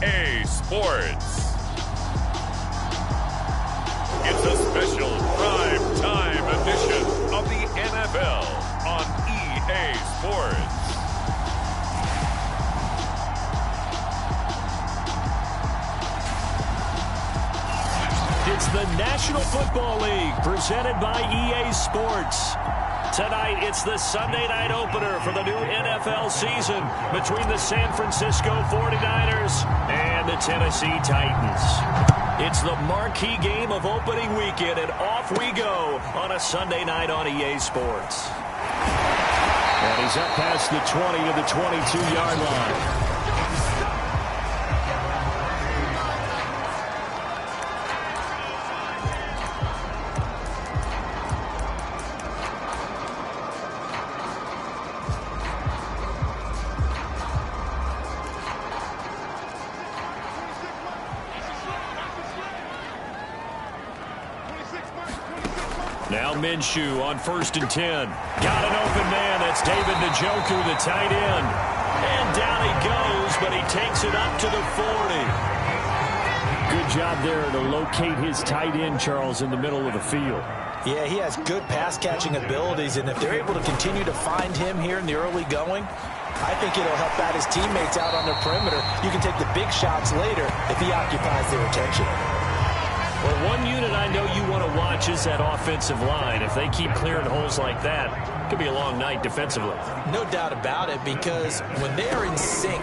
EA Sports. It's a special prime time edition of the NFL on EA Sports. It's the National Football League presented by EA Sports. Tonight, it's the Sunday night opener for the new NFL season between the San Francisco 49ers and the Tennessee Titans. It's the marquee game of opening weekend, and off we go on a Sunday night on EA Sports. And he's up past the 20 to the 22-yard line. Now Minshew on 1st and 10. Got an open man. That's David Njoku, the tight end. And down he goes, but he takes it up to the 40. Good job there to locate his tight end, Charles, in the middle of the field. Yeah, he has good pass-catching abilities, and if they're able to continue to find him here in the early going, I think it'll help out his teammates out on the perimeter. You can take the big shots later if he occupies their attention. Well, one unit I know you want to watch is that offensive line. If they keep clearing holes like that, it could be a long night defensively. No doubt about it, because when they are in sync,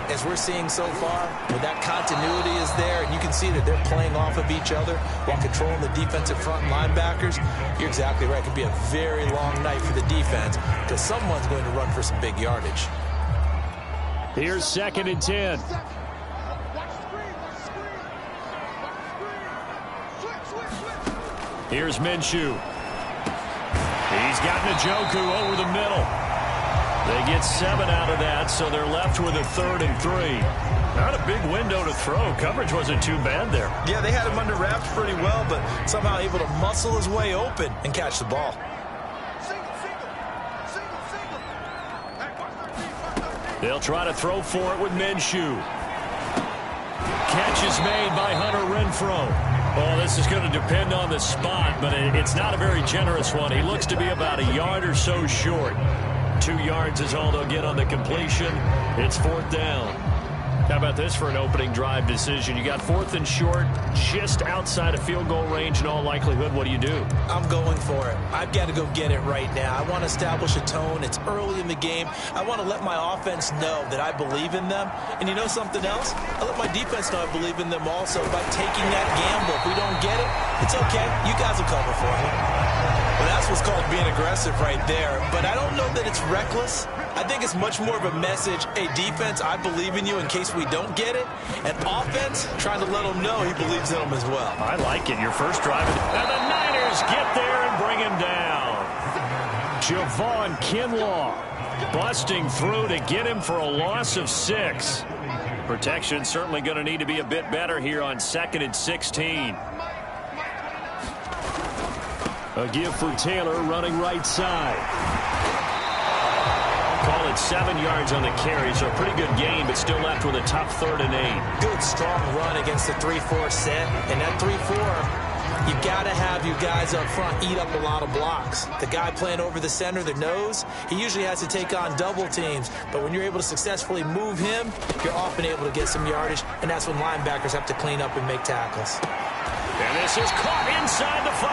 as we're seeing so far, when that continuity is there, and you can see that they're playing off of each other while controlling the defensive front linebackers, you're exactly right. It could be a very long night for the defense because someone's going to run for some big yardage. Here's 2nd and 10. Here's Minshew. He's got Njoku over the middle. They get 7 out of that, so they're left with a 3rd and 3. Not a big window to throw. Coverage wasn't too bad there. Yeah, they had him under wraps pretty well, but somehow able to muscle his way open and catch the ball. They'll try to throw for it with Minshew. Catch is made by Hunter Renfrow. Well, this is going to depend on the spot, but it's not a very generous one. He looks to be about a yard or so short. 2 yards is all they'll get on the completion. It's 4th down. How about this for an opening drive decision? You got 4th and short, just outside of field goal range in all likelihood. What do you do? I'm going for it. I've got to go get it right now. I want to establish a tone. It's early in the game. I want to let my offense know that I believe in them. And you know something else? I let my defense know I believe in them also by taking that gamble. If we don't get it, it's okay. You guys will cover for me. Well, that's what's called being aggressive right there. But I don't know that it's reckless. I think it's much more of a message. Hey, defense, I believe in you in case we don't get it. And offense, trying to let him know he believes in them as well. I like it. Your first drive. And the Niners get there and bring him down. Javon Kinlaw busting through to get him for a loss of 6. Protection certainly going to need to be a bit better here on 2nd and 16. A give for Taylor running right side. Call it 7 yards on the carry, so a pretty good game, but still left with a tough 3rd and 8. Good, strong run against the 3-4 set. And that 3-4, you got to have you guys up front eat up a lot of blocks. The guy playing over the center, the nose, he usually has to take on double teams. But when you're able to successfully move him, you're often able to get some yardage, and that's when linebackers have to clean up and make tackles. And this is caught inside the 5.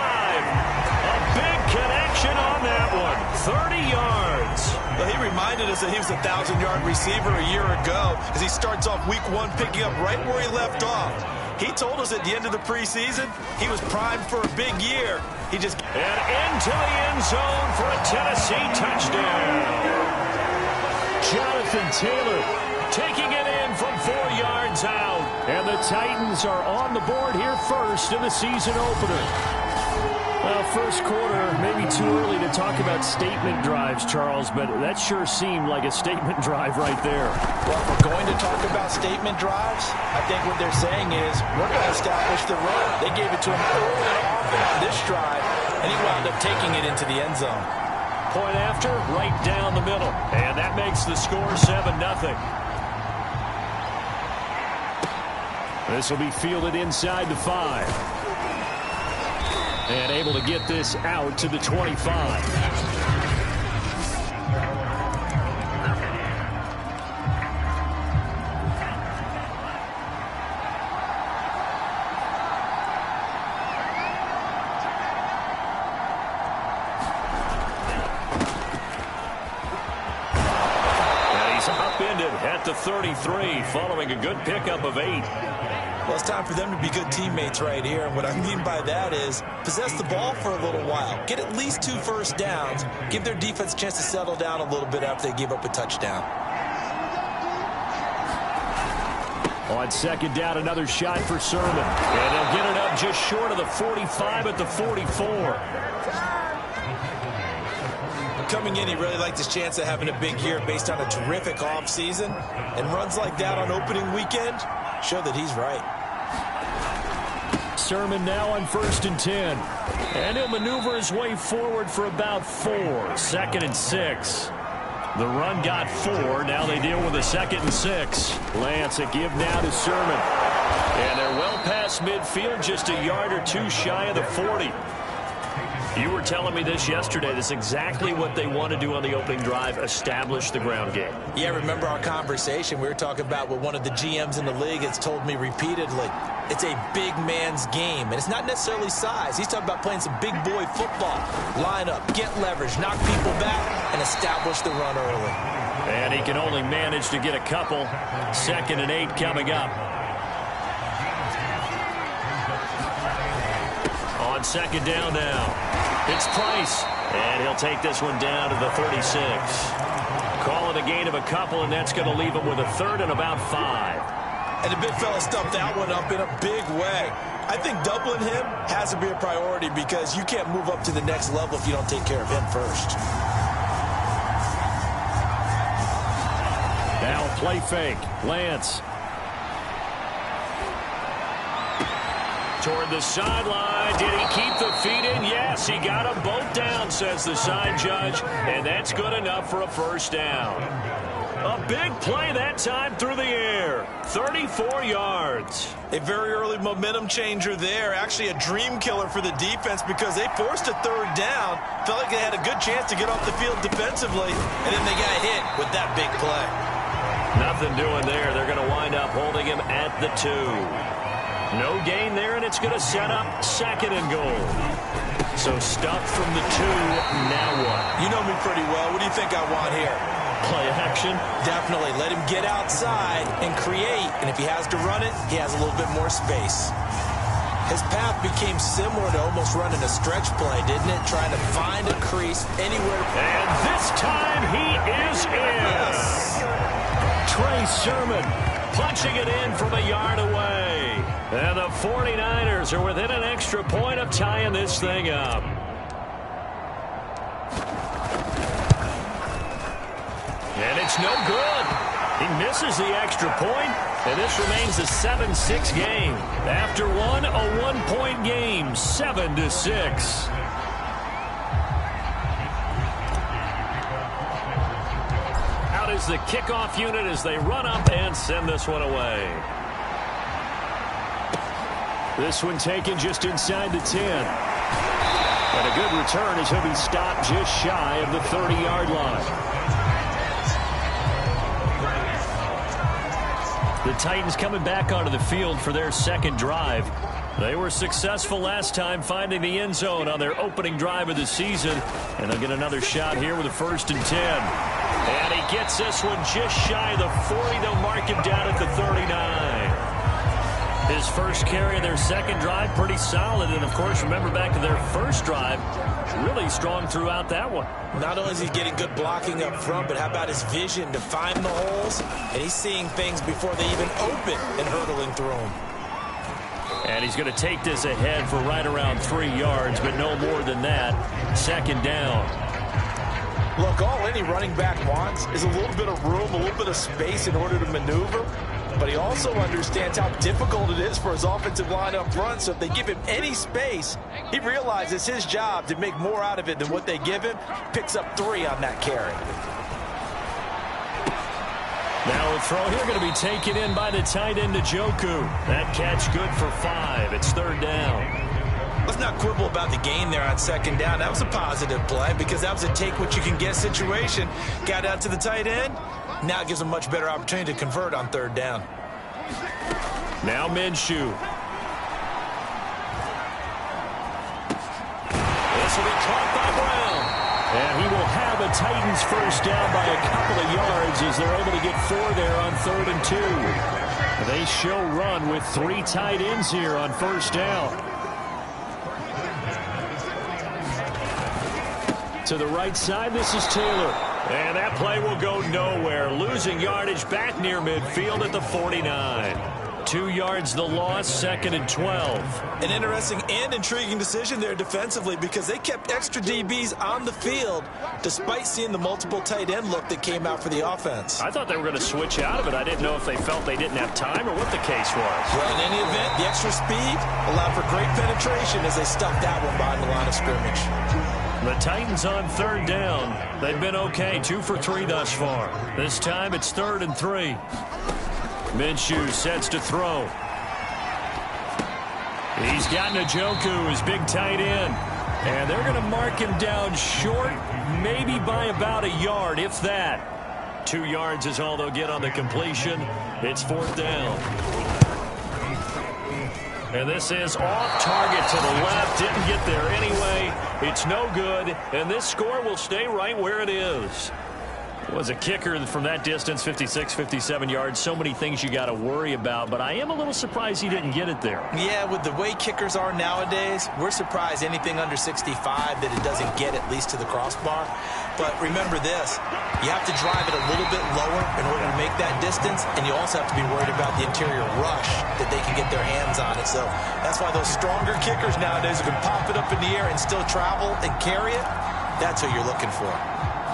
A big connection on that one. 30 yards. Well, he reminded us that he was a 1,000-yard receiver a year ago as he starts off week 1 picking up right where he left off. He told us at the end of the preseason he was primed for a big year. He just... And into the end zone for a Tennessee touchdown. Jonathan Taylor taking it in from 4 yards out. And the Titans are on the board here first in the season opener. Well, first quarter, maybe too early to talk about statement drives, Charles, but that sure seemed like a statement drive right there. Well, if we're going to talk about statement drives, I think what they're saying is we're going to establish the run. They gave it to him early and often on this drive, and he wound up taking it into the end zone. Point after, right down the middle. And that makes the score 7-0. This will be fielded inside the 5. And able to get this out to the 25. At the 33, following a good pickup of 8. Well, it's time for them to be good teammates right here. And what I mean by that is possess the ball for a little while. Get at least 2 first downs. Give their defense a chance to settle down a little bit after they give up a touchdown. On second down, another shot for Sermon. And they'll get it up just short of the 45 at the 44. Coming in, he really liked his chance of having a big year based on a terrific offseason. And runs like that on opening weekend show that he's right. Sermon now on 1st and 10. And he'll maneuver his way forward for about 4. 2nd and 6. The run got 4. Now they deal with a 2nd and 6. Lance, a give now to Sermon. And they're well past midfield, just a yard or 2 shy of the 40. You were telling me this yesterday. This is exactly what they want to do on the opening drive, establish the ground game. Yeah, remember our conversation. We were talking about what one of the GMs in the league has told me repeatedly. It's a big man's game, and it's not necessarily size. He's talking about playing some big boy football. Line up, get leverage, knock people back, and establish the run early. And he can only manage to get a couple. 2nd and 8 coming up. On 2nd down now. It's Price, and he'll take this one down to the 36. Call it a gain of a couple, and that's going to leave him with a 3rd and about 5. And the big fella stuffed that one up in a big way. I think doubling him has to be a priority because you can't move up to the next level if you don't take care of him first. Now play fake. Lance. Toward the sideline. Did he keep the feet in? Yes, he got them both down, says the side judge. And that's good enough for a 1st down. A big play that time through the air. 34 yards. A very early momentum changer there. Actually a dream killer for the defense because they forced a 3rd down. Felt like they had a good chance to get off the field defensively. And then they got hit with that big play. Nothing doing there. They're going to wind up holding him at the 2. No gain there, and it's going to set up 2nd and goal. So stuffed from the 2. Now what? You know me pretty well. What do you think I want here? Play action? Definitely. Let him get outside and create. And if he has to run it, he has a little bit more space. His path became similar to almost running a stretch play, didn't it? Trying to find a crease anywhere. And this time he is in. Yes. Trey Sermon punching it in from a yard away. And the 49ers are within an extra point of tying this thing up. And it's no good. He misses the extra point, and this remains a 7-6 game. After one, a 1-point game, 7-6. Out is the kickoff unit as they run up and send this one away. This one taken just inside the 10. And a good return as he'll be stopped just shy of the 30-yard line. The Titans coming back onto the field for their 2nd drive. They were successful last time finding the end zone on their opening drive of the season. And they'll get another shot here with a 1st and 10. And he gets this one just shy of the 40. They'll mark him down at the 39. His first carry of their 2nd drive, pretty solid. And, of course, remember back to their 1st drive, really strong throughout that one. Not only is he getting good blocking up front, but how about his vision to find the holes? And he's seeing things before they even open and hurdling through them. And he's going to take this ahead for right around 3 yards, but no more than that. 2nd down. Look, all any running back wants is a little bit of room, a little bit of space in order to maneuver. But he also understands how difficult it is for his offensive line up front. So if they give him any space, he realizes his job to make more out of it than what they give him. Picks up 3 on that carry. Now a throw here going to be taken in by the tight end, Njoku. That catch good for 5. It's 3rd down. Let's not quibble about the gain there on 2nd down. That was a positive play because that was a take-what-you-can-get situation. Got out to the tight end. Now it gives them a much better opportunity to convert on 3rd down. Now Minshew. This will be caught by Brown. And he will have a Titans first down by a couple of yards as they're able to get 4 there on 3rd and 2. They show run with 3 tight ends here on 1st down. To the right side, this is Taylor. And that play will go nowhere. Losing yardage back near midfield at the 49. 2 yards the loss, 2nd and 12. An interesting and intriguing decision there defensively because they kept extra DBs on the field despite seeing the multiple tight end look that came out for the offense. I thought they were going to switch out of it. I didn't know if they felt they didn't have time or what the case was. Well, in any event, the extra speed allowed for great penetration as they stuffed that one behind the line of scrimmage. The Titans on 3rd down. They've been okay, 2 for 3 thus far. This time it's 3rd and 3. Minshew sets to throw. He's got Njoku, his big tight end. And they're going to mark him down short, maybe by about a yard, if that. 2 yards is all they'll get on the completion. It's 4th down. And this is off target to the left. Didn't get there anyway. It's no good. And this score will stay right where it is. Was a kicker from that distance, 56, 57 yards. So many things you got to worry about, but I am a little surprised he didn't get it there. Yeah, with the way kickers are nowadays, we're surprised anything under 65 that it doesn't get at least to the crossbar. But remember this, you have to drive it a little bit lower in order to make that distance, and you also have to be worried about the interior rush that they can get their hands on it. So that's why those stronger kickers nowadays who can pop it up in the air and still travel and carry it, that's what you're looking for.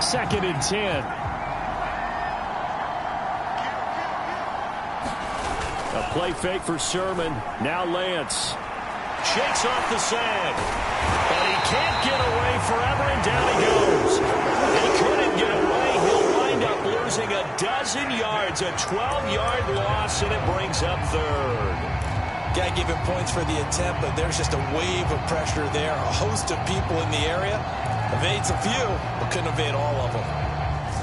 2nd and 10. A play fake for Sermon. Now Lance. Shakes off the sag. But he can't get away forever, and down he goes. He couldn't get away. He'll wind up losing a dozen yards. A 12-yard loss, and it brings up 3rd. Got to give him points for the attempt, but there's just a wave of pressure there. A host of people in the area. Evades a few, but couldn't evade all of them.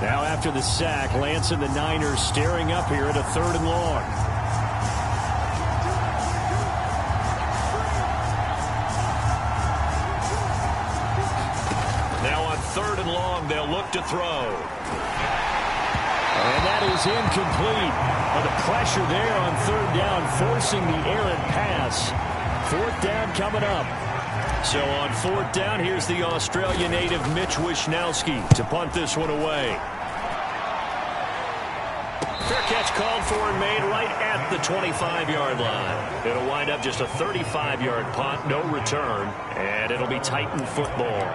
Now after the sack, Lance and the Niners staring up here at a 3rd and long. Now on 3rd and long, they'll look to throw. And that is incomplete. But the pressure there on 3rd down, forcing the errant pass. 4th down coming up. So on 4th down, here's the Australia native Mitch Wishnowsky to punt this one away. Fair catch called for and made right at the 25-yard line. It'll wind up just a 35-yard punt, no return, and it'll be Titan football.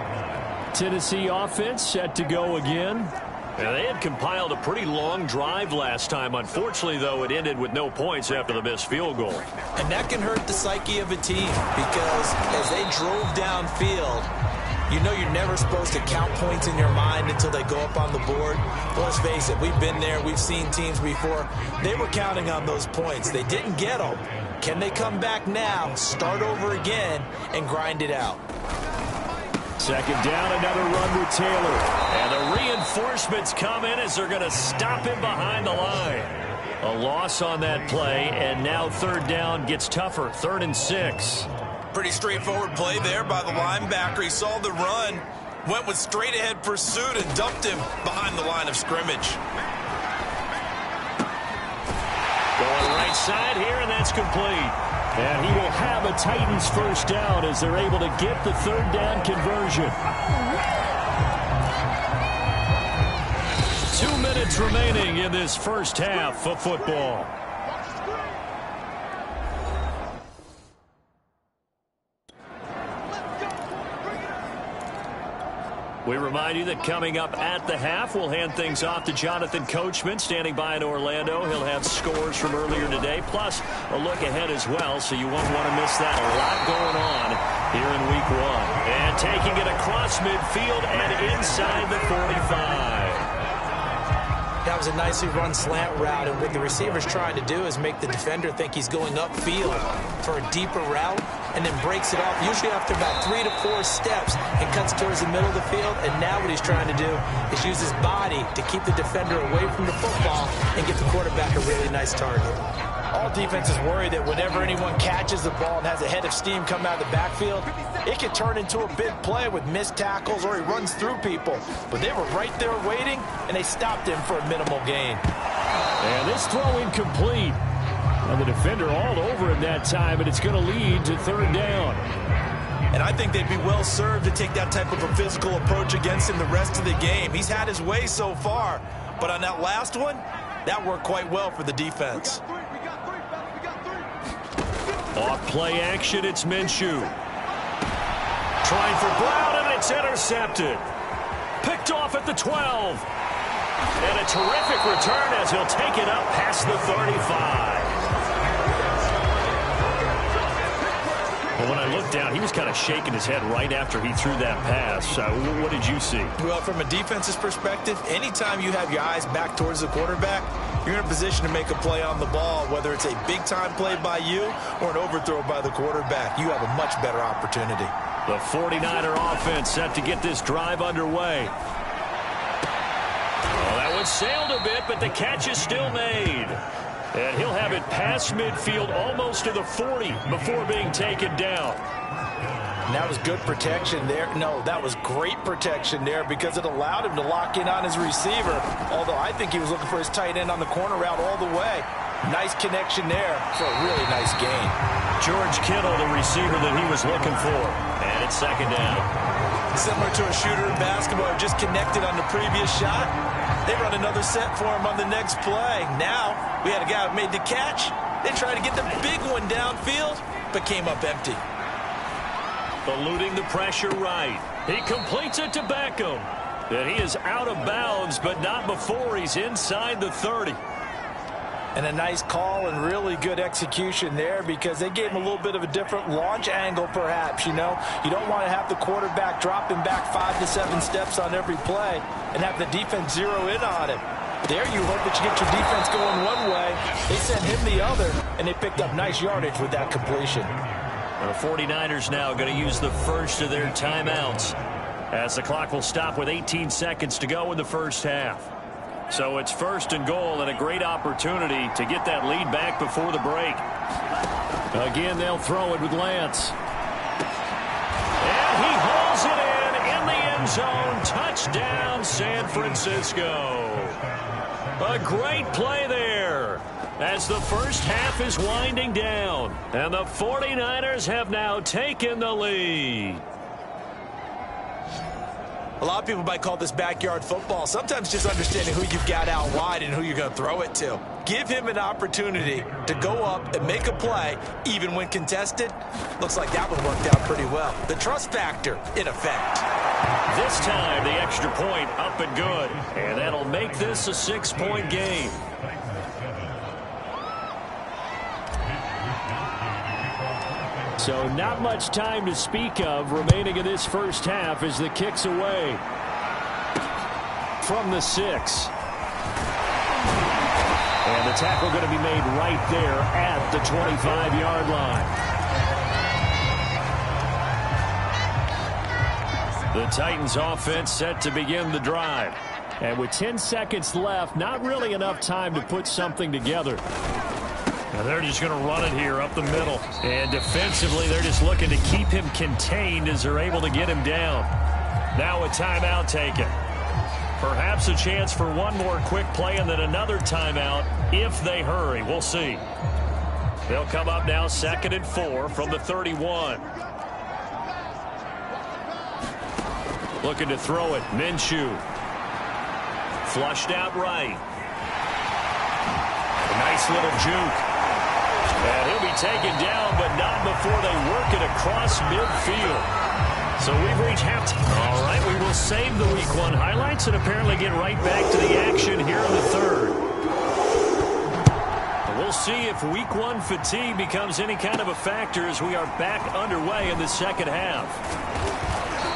Tennessee offense set to go again. Now, they had compiled a pretty long drive last time. Unfortunately, though, it ended with no points after the missed field goal. And that can hurt the psyche of a team because as they drove downfield, you know you're never supposed to count points in your mind until they go up on the board. But let's face it, we've been there. We've seen teams before. They were counting on those points. They didn't get them. Can they come back now, start over again, and grind it out? 2nd down, another run with Taylor. And the reinforcements come in as they're going to stop him behind the line. A loss on that play, and now 3rd down gets tougher, 3rd and 6. Pretty straightforward play there by the linebacker. He saw the run, went with straight-ahead pursuit, and dumped him behind the line of scrimmage. Going right side here, and that's complete. And he will have a Titans first down as they're able to get the 3rd down conversion. 2 minutes remaining in this first half of football. We remind you that coming up at the half, we'll hand things off to Jonathan Coachman, standing by in Orlando. He'll have scores from earlier today, plus a look ahead as well, so you won't want to miss that. A lot going on here in Week 1. And taking it across midfield and inside the 45. That was a nicely run slant route, and what the receiver's trying to do is make the defender think he's going upfield for a deeper route, and then breaks it off, usually after about 3 to 4 steps, and cuts towards the middle of the field. And now what he's trying to do is use his body to keep the defender away from the football and get the quarterback a really nice target. All defenses worry that whenever anyone catches the ball and has a head of steam come out of the backfield, it can turn into a big play with missed tackles or he runs through people. But they were right there waiting, and they stopped him for a minimal gain. And this throw incomplete. And the defender all over him that time, and it's going to lead to 3rd down. And I think they'd be well served to take that type of a physical approach against him the rest of the game. He's had his way so far, but on that last one, that worked quite well for the defense. Off play action, it's Minshew. Trying for Brown, and it's intercepted. Picked off at the 12. And a terrific return as he'll take it up past the 35. Well, when I looked down, he was kind of shaking his head right after he threw that pass. What did you see? Well, from a defense's perspective, anytime you have your eyes back towards the quarterback, you're in a position to make a play on the ball, whether it's a big-time play by you or an overthrow by the quarterback. You have a much better opportunity. The 49er offense set to get this drive underway. Well, that one sailed a bit, but the catch is still made. And he'll have it past midfield almost to the 40 before being taken down. And that was good protection there. No, that was great protection there because it allowed him to lock in on his receiver, although I think he was looking for his tight end on the corner route all the way. Nice connection there for a really nice gain. George Kittle, the receiver that he was looking for. And it's 2nd down. Similar to a shooter in basketball, just connected on the previous shot. They run another set for him on the next play. Now, we had a guy who made the catch. They tried to get the big one downfield, but came up empty. Eluding the pressure right. He completes it to Beckham. And he is out of bounds, but not before he's inside the 30. And a nice call and really good execution there because they gave him a little bit of a different launch angle perhaps, you know. You don't want to have the quarterback dropping back 5 to 7 steps on every play and have the defense zero in on him. There you hope that you get your defense going one way. They sent him the other, and they picked up nice yardage with that completion. The 49ers now going to use the first of their timeouts as the clock will stop with 18 seconds to go in the first half. So it's 1st and goal and a great opportunity to get that lead back before the break. Again, they'll throw it with Lance. And he hauls it in the end zone. Touchdown, San Francisco. A great play there as the first half is winding down. And the 49ers have now taken the lead. A lot of people might call this backyard football. Sometimes just understanding who you've got out wide and who you're going to throw it to. Give him an opportunity to go up and make a play, even when contested. Looks like that one worked out pretty well. The trust factor in effect. This time, the extra point up and good. And that'll make this a 6-point game. So not much time to speak of remaining in this first half as the kick's away from the 6. And the tackle going to be made right there at the 25-yard line. The Titans offense set to begin the drive. And with 10 seconds left, not really enough time to put something together. Now they're just going to run it here up the middle. And defensively, they're just looking to keep him contained as they're able to get him down. Now a timeout taken. Perhaps a chance for one more quick play and then another timeout if they hurry. We'll see. They'll come up now 2nd and 4 from the 31. Looking to throw it. Minshew. Flushed out right. A nice little juke. And he'll be taken down, but not before they work it across midfield. So we've reached halftime. All right, we will save the Week 1 highlights and apparently get right back to the action here in the 3rd. We'll see if Week 1 fatigue becomes any kind of a factor as we are back underway in the 2nd half.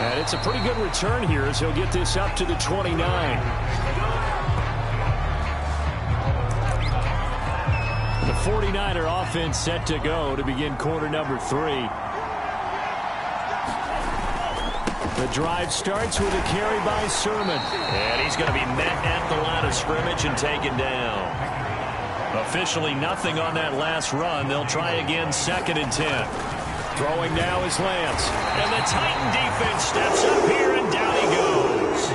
And it's a pretty good return here as he'll get this up to the 29. The 49er offense set to go to begin quarter number 3. The drive starts with a carry by Sermon. And he's going to be met at the line of scrimmage and taken down. Officially nothing on that last run. They'll try again, 2nd and 10. Throwing now is Lance. And the Titan defense steps up here, and down he goes.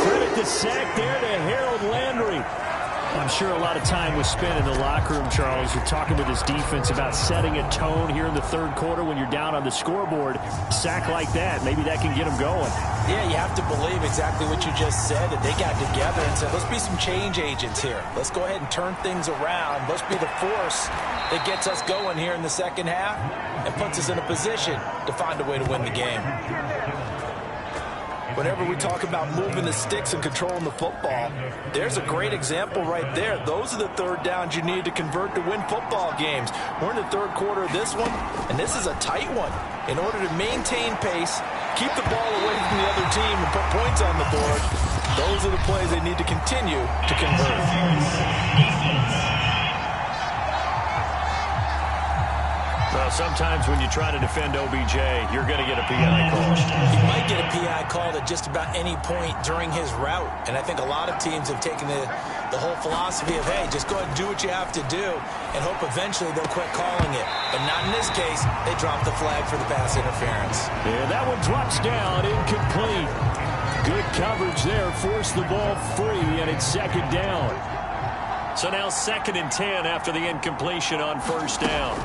Credit the sack there to Harold Landry. I'm sure a lot of time was spent in the locker room, Charles. You're talking with his defense about setting a tone here in the 3rd quarter when you're down on the scoreboard. Sack like that, maybe that can get him going. Yeah, you have to believe exactly what you just said, that they got together and said, let's be some change agents here. Let's go ahead and turn things around. Let's be the force that gets us going here in the 2nd half and puts us in a position to find a way to win the game. Whenever we talk about moving the sticks and controlling the football, there's a great example right there. Those are the 3rd downs you need to convert to win football games. We're in the 3rd quarter of this one, and this is a tight one. In order to maintain pace, keep the ball away from the other team, and put points on the board, those are the plays they need to continue to convert. Well, sometimes when you try to defend OBJ, you're going to get a PI call. You might get a PI call at just about any point during his route. And I think a lot of teams have taken the whole philosophy of, hey, just go ahead and do what you have to do and hope eventually they'll quit calling it. But not in this case. They dropped the flag for the pass interference. Yeah, that one drops down, incomplete. Good coverage there, forced the ball free, and it's 2nd down. So now 2nd and 10 after the incompletion on 1st down.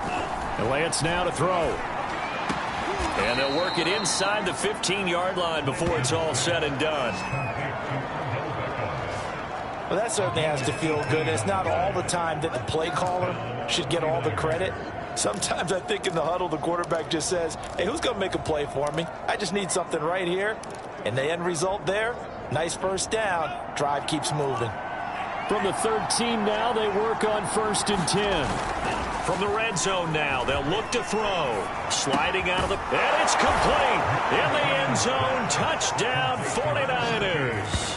And Lance now to throw. And they'll work it inside the 15-yard line before it's all said and done. Well, that certainly has to feel good. It's not all the time that the play caller should get all the credit. Sometimes I think in the huddle, the quarterback just says, hey, who's going to make a play for me? I just need something right here. And the end result there, nice 1st down. Drive keeps moving. From the 13 now, they work on 1st and 10. From the red zone now, they'll look to throw. Sliding out of the... And it's complete. In the end zone, touchdown 49ers.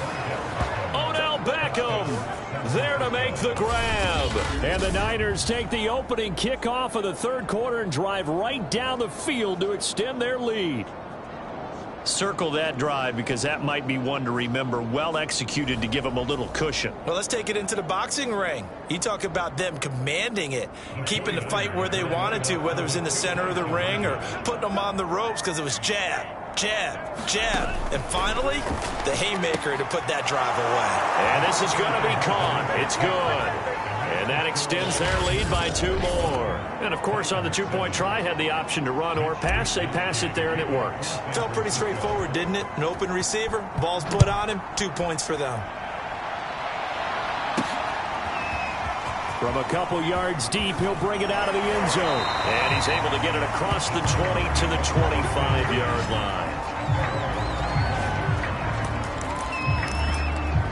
Odell Beckham there to make the grab. And the Niners take the opening kickoff of the 3rd quarter and drive right down the field to extend their lead. Circle that drive because that might be one to remember. Well executed to give them a little cushion. Well, let's take it into the boxing ring. You talk about them commanding it, keeping the fight where they wanted to, whether it was in the center of the ring or putting them on the ropes because it was jab, jab, jab. And finally, the haymaker to put that drive away. And this is going to be caught. It's good. And that extends their lead by 2 more. And, of course, on the 2-point try, had the option to run or pass. They pass it there, and it works. Felt pretty straightforward, didn't it? An open receiver, ball's put on him, 2 points for them. From a couple yards deep, he'll bring it out of the end zone. And he's able to get it across the 20 to the 25-yard line.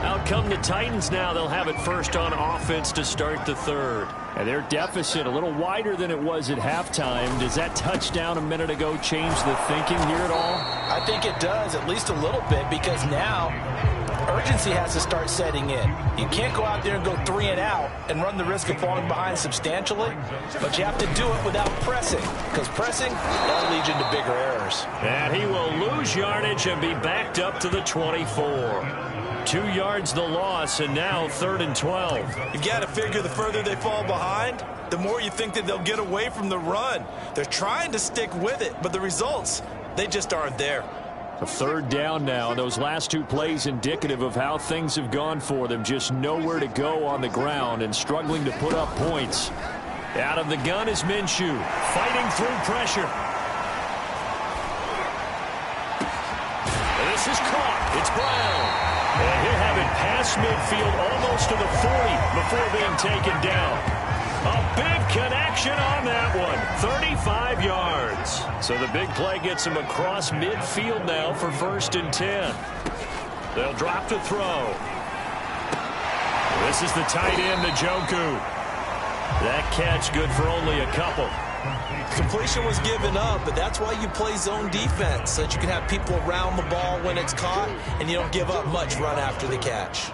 Out come the Titans now. They'll have it first on offense to start the 3rd. And their deficit a little wider than it was at halftime. Does that touchdown a minute ago change the thinking here at all? I think it does, at least a little bit, because now urgency has to start setting in. You can't go out there and go 3 and out and run the risk of falling behind substantially, but you have to do it without pressing, because pressing, that'll lead you into bigger errors. And he will lose yardage and be backed up to the 24. 2 yards the loss, and now 3rd and 12. You've got to figure the further they fall behind, the more you think that they'll get away from the run. They're trying to stick with it, but the results, they just aren't there. A 3rd down now. Those last 2 plays indicative of how things have gone for them. Just nowhere to go on the ground and struggling to put up points. Out of the gun is Minshew, fighting through pressure. This is caught. It's Brown. And he'll have it past midfield almost to the 40 before being taken down. A big connection on that one. 35 yards. So the big play gets him across midfield now for 1st and 10. They'll drop to throw. This is the tight end, Njoku. That catch good for only a couple. Completion was given up, but that's why you play zone defense, so that you can have people around the ball when it's caught, and you don't give up much run after the catch.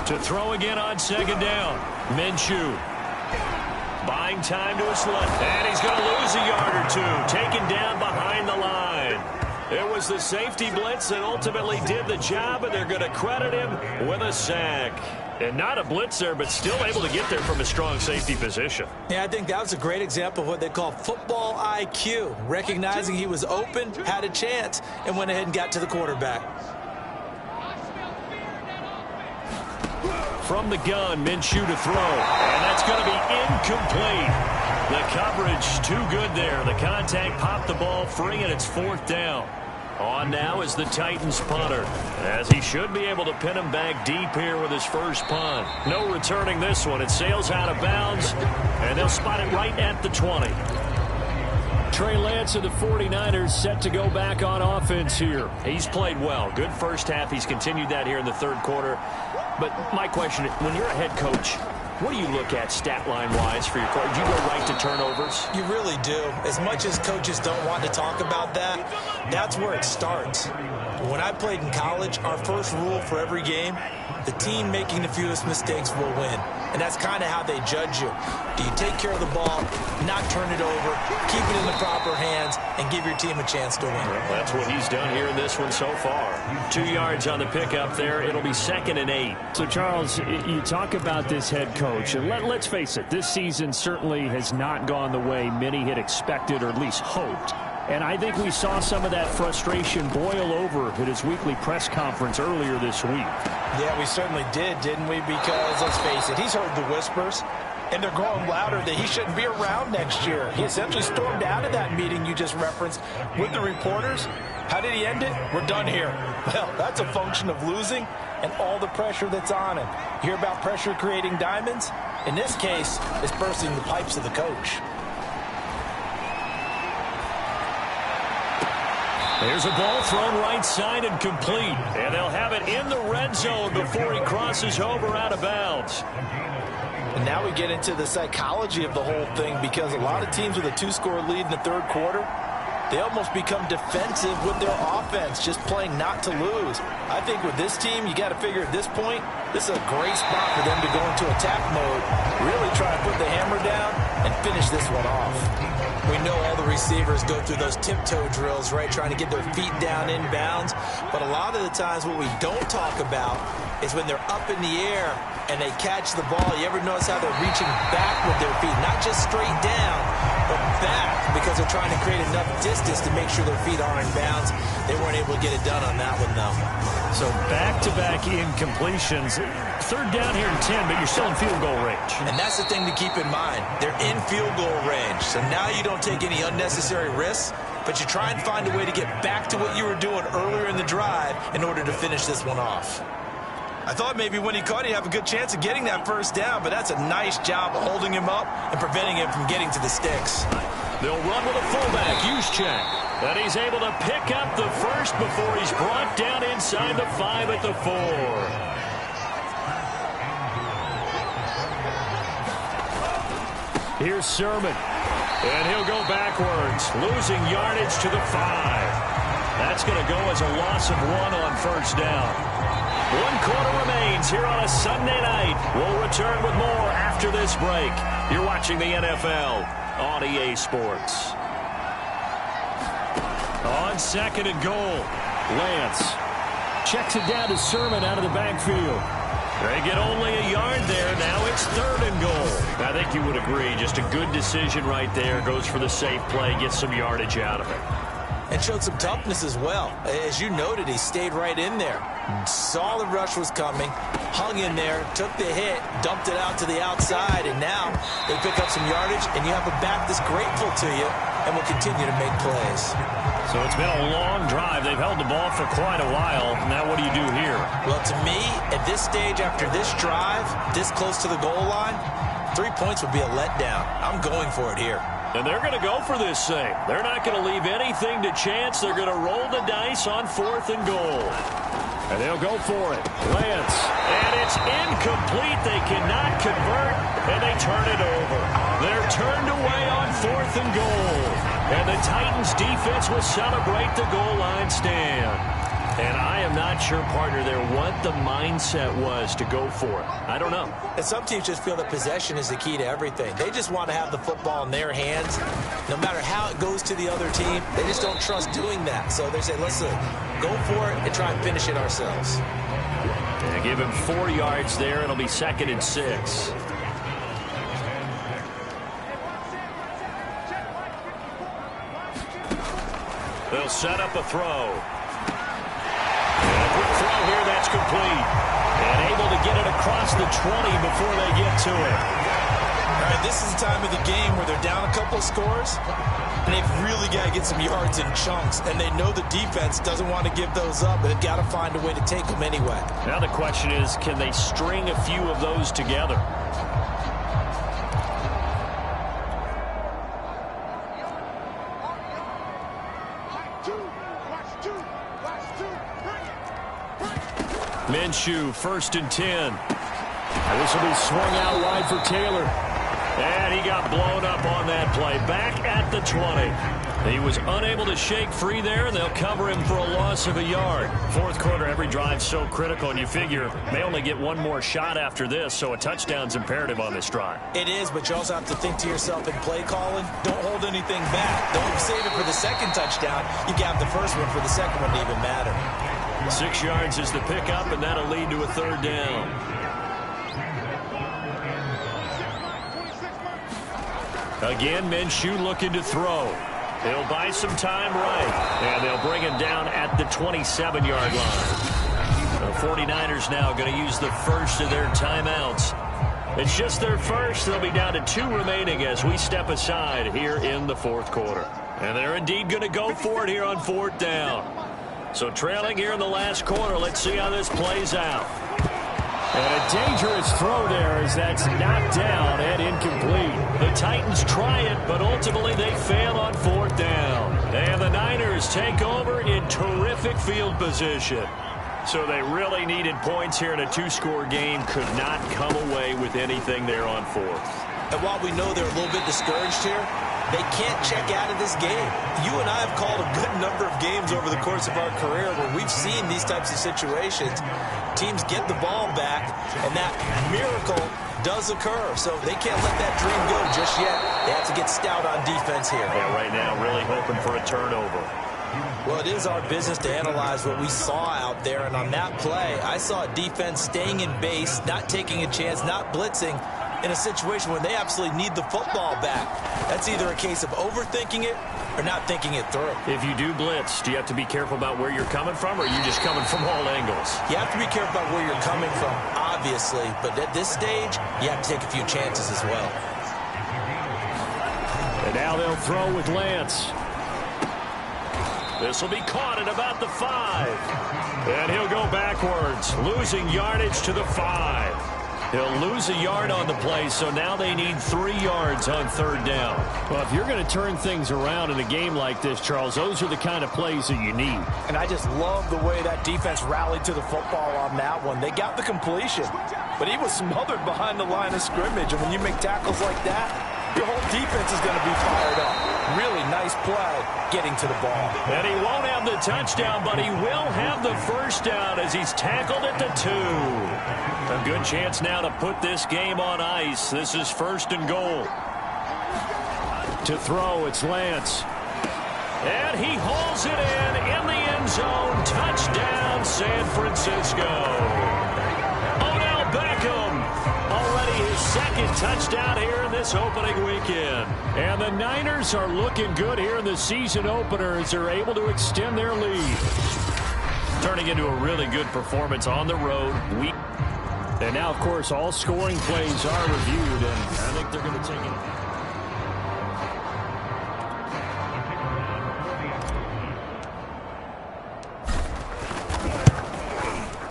To throw again on second down. Minshew. Buying time to his left. And he's going to lose a yard or two. Taken down behind the line. It was the safety blitz that ultimately did the job, and they're going to credit him with a sack. And not a blitzer, but still able to get there from a strong safety position. Yeah, I think that was a great example of what they call football IQ. Recognizing he was open, had a chance, and went ahead and got to the quarterback. From the gun, Minshew to throw. And that's going to be incomplete. The coverage too good there. The contact popped the ball free, and it's fourth down. On now is the Titans punter, as he should be able to pin him back deep here with his first punt. No returning this one. It sails out of bounds, and they'll spot it right at the 20. Trey Lance of the 49ers set to go back on offense here. He's played well. Good first half. He's continued that here in the third quarter. But my question, when you're a head coach, what do you look at stat line-wise for your coach? Do you go right to turnovers? You really do. As much as coaches don't want to talk about that, that's where it starts. When I played in college, our first rule for every game, the team making the fewest mistakes will win. And that's kind of how they judge you. Do you take care of the ball, not turn it over, keep it in the proper hands, and give your team a chance to win? Well, that's what he's done here in this one so far. 2 yards on the pickup there. It'll be 2nd and 8. So, Charles, you talk about this head coach. And let's face it, this season certainly has not gone the way many had expected or at least hoped. And I think we saw some of that frustration boil over at his weekly press conference earlier this week. Yeah, we certainly did, didn't we? Because, let's face it, he's heard the whispers, and they're growing louder that he shouldn't be around next year. He essentially stormed out of that meeting you just referenced with the reporters. How did he end it? We're done here. Well, that's a function of losing and all the pressure that's on him. You hear about pressure creating diamonds? In this case, it's bursting the pipes of the coach. There's a ball thrown right side and complete. And they'll have it in the red zone before he crosses over out of bounds. And now we get into the psychology of the whole thing, because a lot of teams with a 2-score lead in the third quarter, they almost become defensive with their offense, just playing not to lose. I think with this team, you got to figure at this point, this is a great spot for them to go into attack mode, really try to put the hammer down and finish this one off. We know all the receivers go through those tiptoe drills, right, trying to get their feet down in bounds. But a lot of the times what we don't talk about is when they're up in the air and they catch the ball. You ever notice how they're reaching back with their feet? Not just straight down, but back, because they're trying to create enough distance to make sure their feet are in bounds. They weren't able to get it done on that one, though. So back-to-back incompletions. Third down here and 10, but you're still in field goal range. And that's the thing to keep in mind. They're in field goal range. So now you don't take any unnecessary risks, but you try and find a way to get back to what you were doing earlier in the drive in order to finish this one off. I thought maybe when he caught it, he'd have a good chance of getting that first down, but that's a nice job of holding him up and preventing him from getting to the sticks. They'll run with a fullback, Juszczyk. And he's able to pick up the first before he's brought down inside the 5 at the 4. Here's Sermon. And he'll go backwards, losing yardage to the 5. That's going to go as a loss of 1 on first down. 1 quarter remains here on a Sunday night. We'll return with more after this break. You're watching the NFL on EA Sports. On 2nd and goal, Lance checks it down to Sermon out of the backfield. They get only a yard there. Now it's 3rd and goal. I think you would agree. Just a good decision right there. Goes for the safe play, gets some yardage out of it. And showed some toughness as well. As you noted, he stayed right in there. Saw the rush was coming, hung in there, took the hit, dumped it out to the outside, and now they pick up some yardage, and you have a back that's grateful to you and will continue to make plays. So it's been a long drive. They've held the ball for quite a while. Now what do you do here? Well, to me, at this stage, after this drive, this close to the goal line, 3 points would be a letdown. I'm going for it here. And they're going to go for this thing. They're not going to leave anything to chance. They're going to roll the dice on 4th and goal. And they'll go for it. Lance. And it's incomplete. They cannot convert, and they turn it over. They're turned away on 4th and goal. And the Titans defense will celebrate the goal line stand. And I am not sure, partner, there what the mindset was to go for it. I don't know. And some teams just feel that possession is the key to everything. They just want to have the football in their hands. No matter how it goes to the other team, they just don't trust doing that. So they say, listen, go for it and try and finish it ourselves. They give him 4 yards there. It'll be 2nd and 6. They'll set up a throw. And a quick throw here, that's complete. And able to get it across the 20 before they get to it. All right, this is the time of the game where they're down a couple of scores, and they've really got to get some yards in chunks, and they know the defense doesn't want to give those up, but they've got to find a way to take them anyway. Now the question is, can they string a few of those together? Minshew, 1st and 10. This will be swung out wide for Taylor. And he got blown up on that play. Back at the 20. He was unable to shake free there, and they'll cover him for a loss of a yard. 4th quarter, every drive's so critical, and you figure they only get one more shot after this, so a touchdown's imperative on this drive. It is, but you also have to think to yourself in play calling, don't hold anything back. Don't save it for the 2nd touchdown. You got the 1st one for the 2nd one to even matter. 6 yards is the pickup, and that'll lead to a 3rd down. Again, Minshew looking to throw. He'll buy some time right, and they'll bring him down at the 27-yard line. The 49ers now going to use the first of their timeouts. It's just their first. They'll be down to 2 remaining as we step aside here in the 4th quarter. And they're indeed going to go for it here on 4th down. So trailing here in the last quarter, let's see how this plays out. And a dangerous throw there as that's knocked down and incomplete. The Titans try it, but ultimately they fail on 4th down. And the Niners take over in terrific field position. So they really needed points here in a 2-score game. Could not come away with anything there on 4th. And while we know they're a little bit discouraged here, they can't check out of this game. You and I have called a good number of games over the course of our career where we've seen these types of situations. Teams get the ball back, and that miracle does occur. So they can't let that dream go just yet. They have to get stout on defense here. Yeah, right now really hoping for a turnover. Well, it is our business to analyze what we saw out there, and on that play, I saw a defense staying in base, not taking a chance, not blitzing, in a situation where they absolutely need the football back. That's either a case of overthinking it or not thinking it through. If you do blitz, do you have to be careful about where you're coming from, or are you just coming from all angles? You have to be careful about where you're coming from, obviously, but at this stage, you have to take a few chances as well. And now they'll throw with Lance. This will be caught at about the 5. And he'll go backwards, losing yardage to the 5. He'll lose a yard on the play, so now they need 3 yards on 3rd down. Well, if you're going to turn things around in a game like this, Charles, those are the kind of plays that you need. And I just love the way that defense rallied to the football on that one. They got the completion, but he was smothered behind the line of scrimmage. And when you make tackles like that, your whole defense is going to be fired up. Really nice play getting to the ball. And he won't have the touchdown, but he will have the 1st down as he's tackled at the 2. A good chance now to put this game on ice. This is 1st and goal. To throw, it's Lance. And he hauls it in the end zone. Touchdown, San Francisco. Odell Beckham, already his 2nd touchdown here in this opening weekend. And the Niners are looking good here in the season opener as they're able to extend their lead. Turning into a really good performance on the road. And now, of course, all scoring plays are reviewed, and I think they're going to take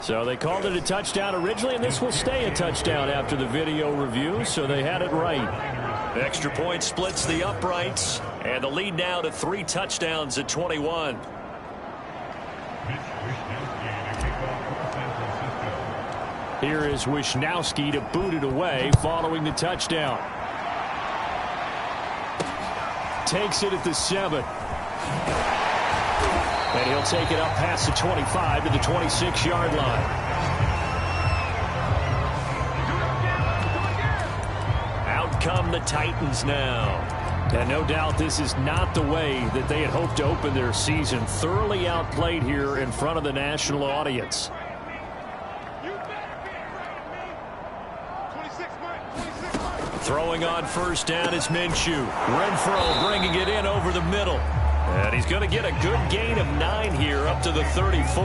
it. So they called it a touchdown originally, and this will stay a touchdown after the video review, so they had it right. The extra point splits the uprights, and the lead now to 3 touchdowns at 21. Here is Wisnowski to boot it away following the touchdown. Takes it at the 7. And He'll take it up past the 25 to the 26-yard line. Out come the Titans now. And no doubt this is not the way that they had hoped to open their season. Thoroughly outplayed here in front of the national audience. Throwing on first down is Minshew. Renfro bringing it in over the middle. And he's going to get a good gain of 9 here up to the 34.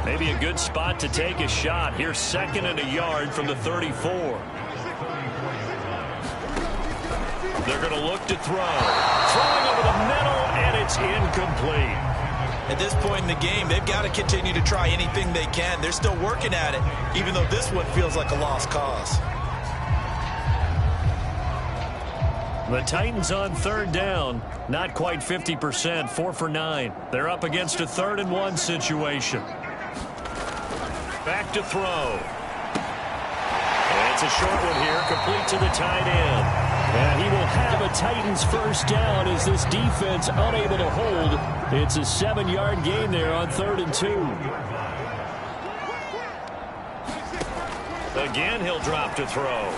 Maybe a good spot to take a shot. Here's 2nd and a yard from the 34. They're going to look to throw. Throwing over the middle, and it's incomplete. At this point in the game, they've got to continue to try anything they can. They're still working at it, even though this one feels like a lost cause. The Titans on 3rd down, not quite 50%, 4 for 9. They're up against a 3rd and 1 situation. Back to throw. It's a short one here, complete to the tight end. And he will have a Titans first down as this defense unable to hold. It's a 7-yard gain there on 3rd and 2. Again, he'll drop to throw.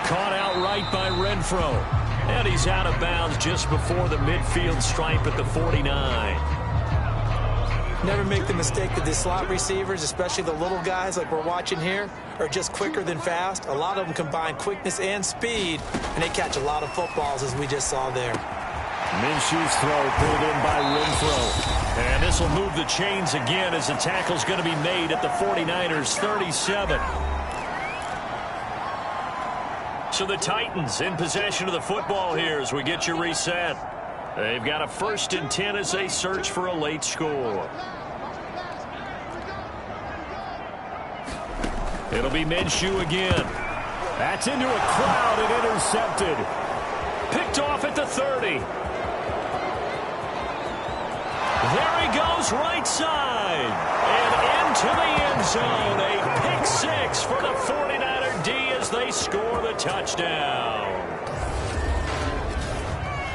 Caught outright by Renfro. And he's out of bounds just before the midfield stripe at the 49. Never make the mistake that the slot receivers, especially the little guys like we're watching here, are just quicker than fast. A lot of them combine quickness and speed, and they catch a lot of footballs, as we just saw there. Minshew's throw pulled in by Renfro. And this will move the chains again as the tackle's going to be made at the 49ers' 37. So the Titans in possession of the football here as we get you reset. They've got a 1st and 10 as they search for a late score. It'll be Minshew again. That's into a crowd and intercepted. Picked off at the 30. There he goes right side. And into the end zone. A pick 6 for the 49er D as they score the touchdown.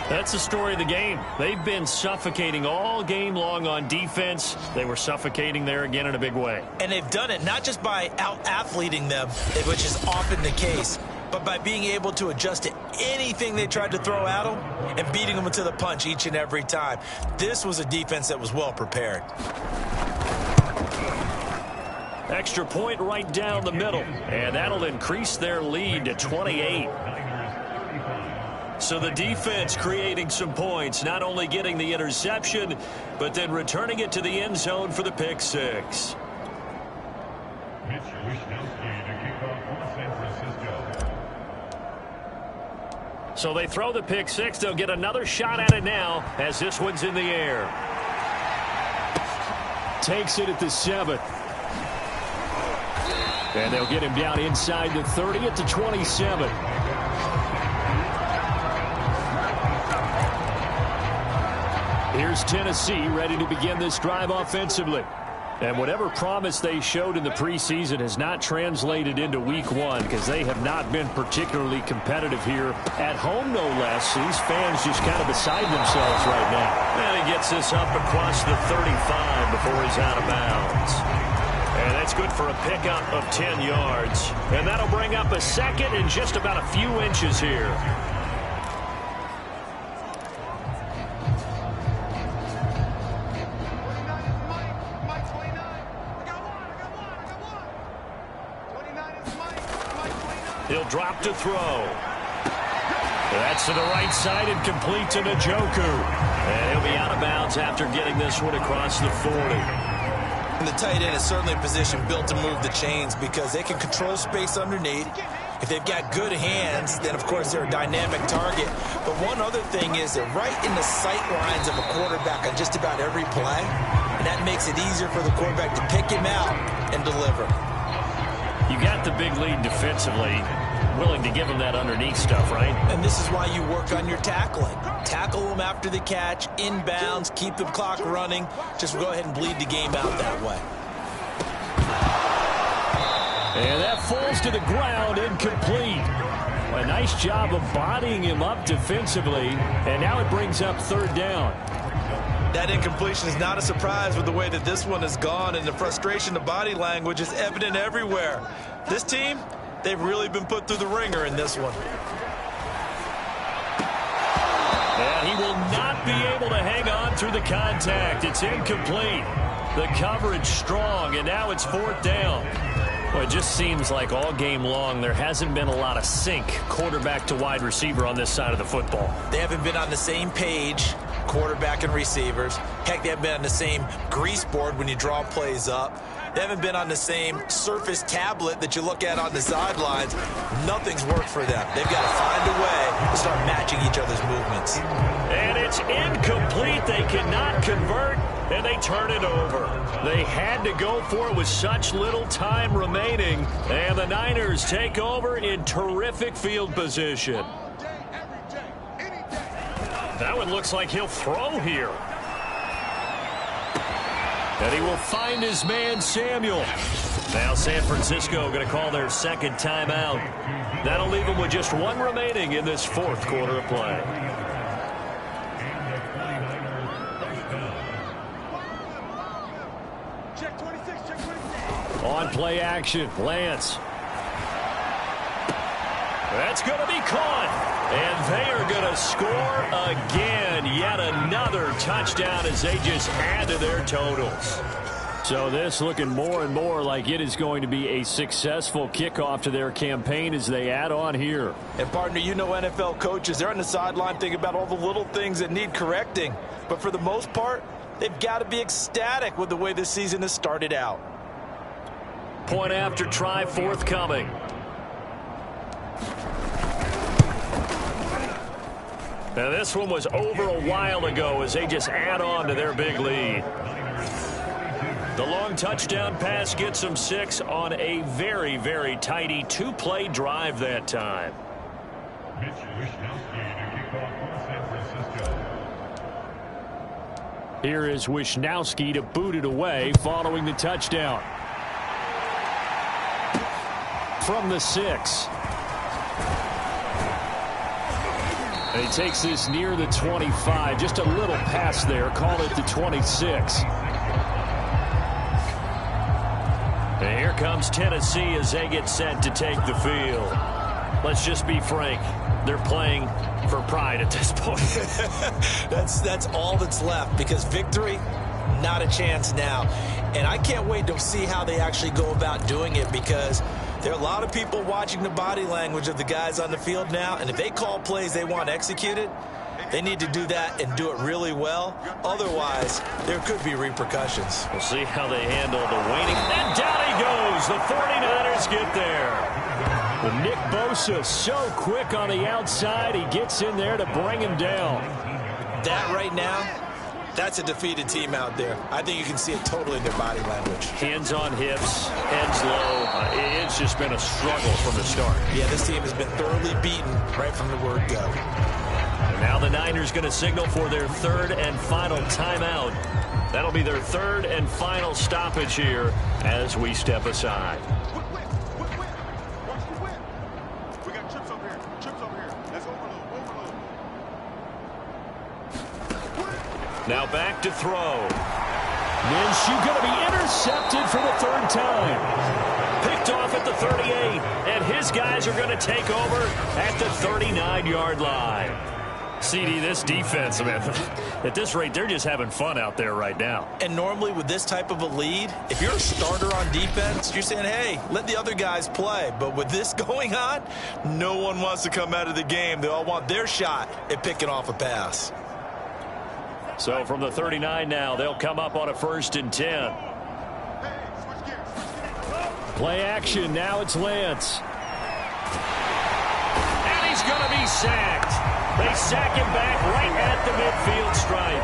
That's the story of the game. They've been suffocating all game long on defense. They were suffocating there again in a big way. And they've done it not just by out-athleting them, which is often the case, but by being able to adjust to anything they tried to throw at them and beating them to the punch each and every time. This was a defense that was well prepared. Extra point right down the middle, and that'll increase their lead to 28. So the defense creating some points, not only getting the interception, but then returning it to the end zone for the pick 6. So they throw the pick 6. They'll get another shot at it now as this one's in the air. Takes it at the 7. And they'll get him down inside the 30 at the 27. Here's Tennessee ready to begin this drive offensively. And whatever promise they showed in the preseason has not translated into week 1 because they have not been particularly competitive here at home, no less. These fans just kind of beside themselves right now. And he gets this up across the 35 before he's out of bounds. And that's good for a pickup of 10 yards. And that'll bring up a 2nd and just about a few inches here. He'll drop to throw. That's to the right side and complete to Njoku. And he'll be out of bounds after getting this one across the 40. And the tight end is certainly a position built to move the chains because they can control space underneath. If they've got good hands, then of course they're a dynamic target. But one other thing is they're right in the sight lines of a quarterback on just about every play. And that makes it easier for the quarterback to pick him out and deliver. You got the big lead defensively, willing to give him that underneath stuff, right? And this is why you work on your tackling. Tackle them after the catch, inbounds, keep the clock running. Just go ahead and bleed the game out that way. And that falls to the ground, incomplete. A nice job of bodying him up defensively, and now it brings up 3rd down. That incompletion is not a surprise with the way that this one has gone, and the frustration, the body language is evident everywhere. This team, they've really been put through the ringer in this one. And he will not be able to hang on through the contact. It's incomplete. The coverage strong, and now it's 4th down. Well, it just seems like all game long there hasn't been a lot of sync quarterback to wide receiver on this side of the football. They haven't been on the same page, quarterback and receivers. Heck, they haven't been on the same grease board when you draw plays up. They haven't been on the same Surface tablet that you look at on the sidelines. Nothing's worked for them. They've got to find a way to start matching each other's movements. And it's incomplete. They cannot convert, and they turn it over. They had to go for it with such little time remaining, and the Niners take over in terrific field position. That one looks like he'll throw here. And he will find his man, Samuel. Now San Francisco going to call their second timeout. That'll leave them with just one remaining in this 4th quarter of play. On play action, Lance. That's going to be caught. And they are going to score again. Yet another touchdown as they just add to their totals. So this looking more and more like it is going to be a successful kickoff to their campaign as they add on here. And partner, you know NFL coaches, they're on the sideline thinking about all the little things that need correcting. But for the most part, they've got to be ecstatic with the way this season has started out. Point after try forthcoming. Now this one was over a while ago as they just add on to their big lead. The long touchdown pass gets them 6 on a very, very tidy 2-play drive that time. Here is Wishnowsky to boot it away following the touchdown. From the 6. And he takes this near the 25. Just a little pass there. Call it the 26. And here comes Tennessee as they get set to take the field. Let's just be frank. They're playing for pride at this point. That's all that's left, because victory, not a chance now. And I can't wait to see how they actually go about doing it, because there are a lot of people watching the body language of the guys on the field now, and if they call plays they want executed, they need to do that and do it really well. Otherwise, there could be repercussions. We'll see how they handle the waiting. And down he goes. The 49ers get there. Well, Nick Bosa so quick on the outside. He gets in there to bring him down. That right now, that's a defeated team out there. I think you can see it totally in their body language. Hands on hips, heads low. It's just been a struggle from the start. Yeah, this team has been thoroughly beaten right from the word go. And now the Niners going to signal for their 3rd and final timeout. That'll be their 3rd and final stoppage here as we step aside. We got chips over here. Chips over here. Let's overload. Now back to throw. Minshew going to be intercepted for the 3rd time. Picked off at the 38, and his guys are going to take over at the 39-yard line. CD, this defense, man, at this rate, they're just having fun out there right now. And normally with this type of a lead, if you're a starter on defense, you're saying, hey, let the other guys play. But with this going on, no one wants to come out of the game. They all want their shot at picking off a pass. So from the 39 now, they'll come up on a 1st and 10. Play action. Now it's Lance. And he's going to be sacked. They sack him back right at the midfield stripe.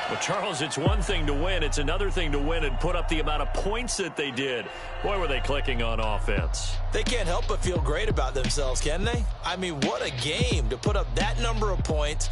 Well, Charles, it's one thing to win. It's another thing to win and put up the amount of points that they did. Boy, were they clicking on offense. They can't help but feel great about themselves, can they? I mean, what a game to put up that number of points.